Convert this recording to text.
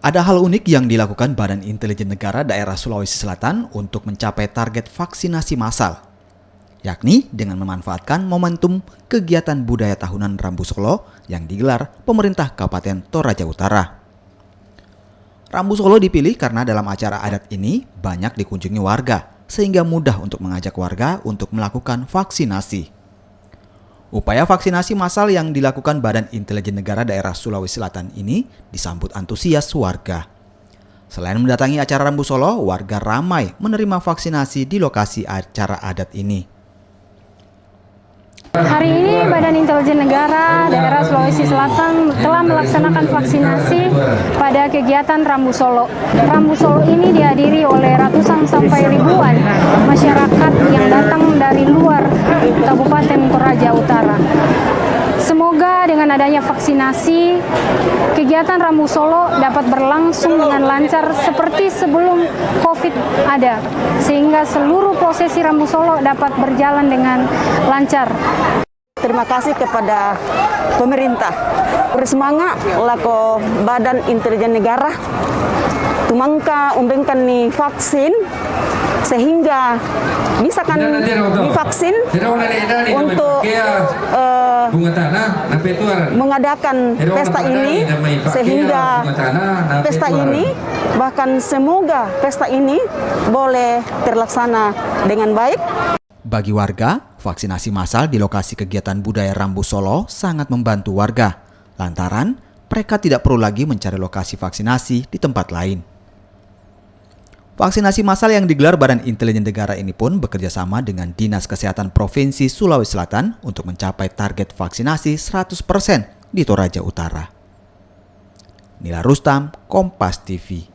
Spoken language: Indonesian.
Ada hal unik yang dilakukan Badan Intelijen Negara Daerah Sulawesi Selatan untuk mencapai target vaksinasi massal, yakni dengan memanfaatkan momentum kegiatan budaya tahunan Rambu Solo yang digelar pemerintah Kabupaten Toraja Utara. Rambu Solo dipilih karena dalam acara adat ini banyak dikunjungi warga, sehingga mudah untuk mengajak warga untuk melakukan vaksinasi. Upaya vaksinasi massal yang dilakukan Badan Intelijen Negara Daerah Sulawesi Selatan ini disambut antusias warga. Selain mendatangi acara Rambu Solo, warga ramai menerima vaksinasi di lokasi acara adat ini. Hari ini Badan Intelijen Negara Daerah Sulawesi Selatan telah melaksanakan vaksinasi pada kegiatan Rambu Solo. Rambu Solo ini dihadiri oleh ratusan sampai ribuan masyarakat yang datang dari luar Kabupaten Toraja Utara. Semoga dengan adanya vaksinasi, kegiatan Rambu Solo dapat berlangsung dengan lancar seperti sebelum COVID ada, sehingga seluruh prosesi Rambu Solo dapat berjalan dengan lancar. Terima kasih kepada pemerintah. Bersemangat lako Badan Intelijen Negara tumangka umbengkan nih vaksin sehingga bisa kan divaksin untuk mengadakan pesta ini, sehingga pesta ini bahkan semoga pesta ini boleh terlaksana dengan baik. Bagi warga, vaksinasi massal di lokasi kegiatan budaya Rambu Solo sangat membantu warga, lantaran mereka tidak perlu lagi mencari lokasi vaksinasi di tempat lain. Vaksinasi massal yang digelar Badan Intelijen Negara ini pun bekerja sama dengan Dinas Kesehatan Provinsi Sulawesi Selatan untuk mencapai target vaksinasi 100% di Toraja Utara. Nila Rustam, Kompas TV.